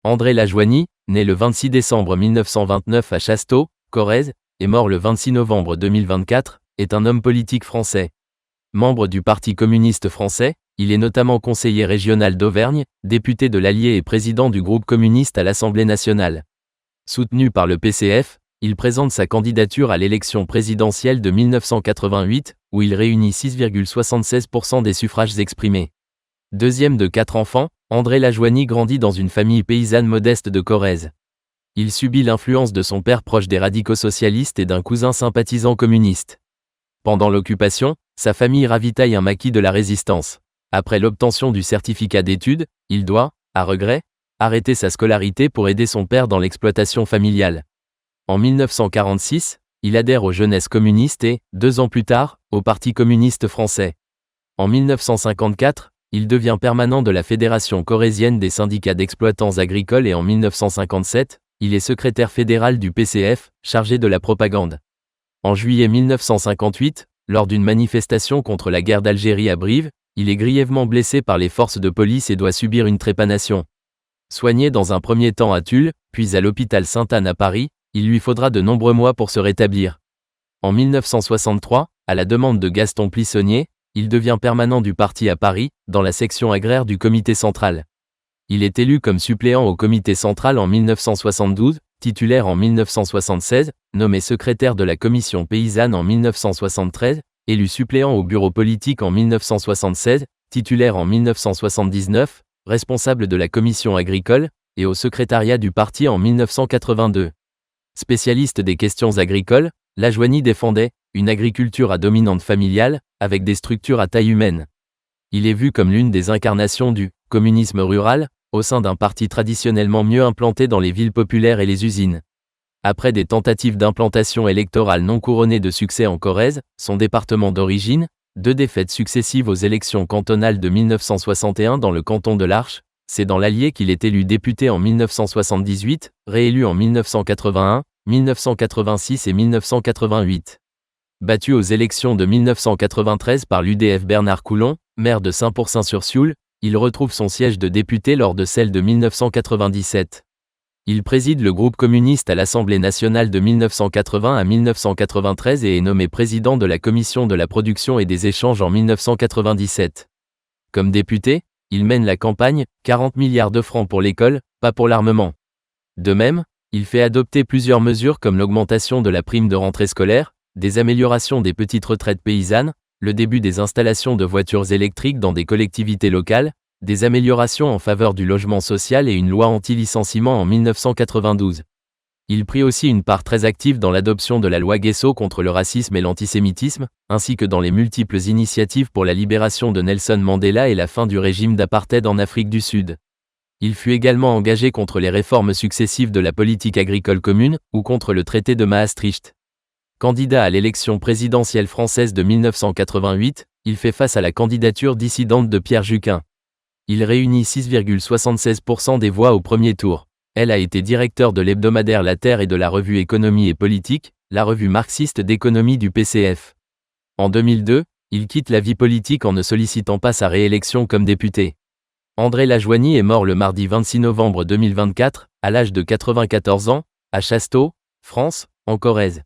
André Lajoigny, né le 26 décembre 1929 à Chasteaux, Corrèze, et mort le 26 novembre 2024, est un homme politique français. Membre du Parti communiste français, il est notamment conseiller régional d'Auvergne, député de l'Allier et président du groupe communiste à l'Assemblée nationale. Soutenu par le PCF, il présente sa candidature à l'élection présidentielle de 1988, où il réunit 6,76% des suffrages exprimés. Deuxième de 4 enfants, André Lajoigny grandit dans une famille paysanne modeste de Corrèze. Il subit l'influence de son père proche des radicaux socialistes et d'un cousin sympathisant communiste. Pendant l'occupation, sa famille ravitaille un maquis de la résistance. Après l'obtention du certificat d'études, il doit, à regret, arrêter sa scolarité pour aider son père dans l'exploitation familiale. En 1946, il adhère aux Jeunesses communistes et, 2 ans plus tard, au Parti communiste français. En 1954, il devient permanent de la Fédération corrézienne des syndicats d'exploitants agricoles et en 1957, il est secrétaire fédéral du PCF, chargé de la propagande. En juillet 1958, lors d'une manifestation contre la guerre d'Algérie à Brive, il est grièvement blessé par les forces de police et doit subir une trépanation. Soigné dans un premier temps à Tulle, puis à l'hôpital Sainte-Anne à Paris, il lui faudra de nombreux mois pour se rétablir. En 1963, à la demande de Gaston Plissonnier, il devient permanent du parti à Paris, dans la section agraire du comité central. Il est élu comme suppléant au comité central en 1972, titulaire en 1976, nommé secrétaire de la commission paysanne en 1973, élu suppléant au bureau politique en 1976, titulaire en 1979, responsable de la commission agricole, et au secrétariat du parti en 1982. Spécialiste des questions agricoles, Lajoigny défendait une agriculture à dominante familiale, avec des structures à taille humaine. Il est vu comme l'une des incarnations du communisme rural, au sein d'un parti traditionnellement mieux implanté dans les villes populaires et les usines. Après des tentatives d'implantation électorale non couronnées de succès en Corrèze, son département d'origine, 2 défaites successives aux élections cantonales de 1961 dans le canton de l'Arche, c'est dans l'Allier qu'il est élu député en 1978, réélu en 1981, 1986 et 1988. Battu aux élections de 1993 par l'UDF Bernard Coulon, maire de Saint-Pourçain-sur-Sioule, il retrouve son siège de député lors de celle de 1997. Il préside le groupe communiste à l'Assemblée nationale de 1980 à 1993 et est nommé président de la Commission de la production et des échanges en 1997. Comme député, il mène la campagne « 40 milliards de francs pour l'école, pas pour l'armement ». De même, il fait adopter plusieurs mesures comme l'augmentation de la prime de rentrée scolaire, des améliorations des petites retraites paysannes, le début des installations de voitures électriques dans des collectivités locales, des améliorations en faveur du logement social et une loi anti-licenciement en 1992. Il prit aussi une part très active dans l'adoption de la loi Guesso contre le racisme et l'antisémitisme, ainsi que dans les multiples initiatives pour la libération de Nelson Mandela et la fin du régime d'apartheid en Afrique du Sud. Il fut également engagé contre les réformes successives de la politique agricole commune, ou contre le traité de Maastricht. Candidat à l'élection présidentielle française de 1988, il fait face à la candidature dissidente de Pierre Juquin. Il réunit 6,76% des voix au premier tour. Elle a été directeur de l'hebdomadaire La Terre et de la revue Économie et Politique, la revue marxiste d'économie du PCF. En 2002, il quitte la vie politique en ne sollicitant pas sa réélection comme député. André Lajoigny est mort le mardi 26 novembre 2024, à l'âge de 94 ans, à Chasteaux, France, en Corrèze.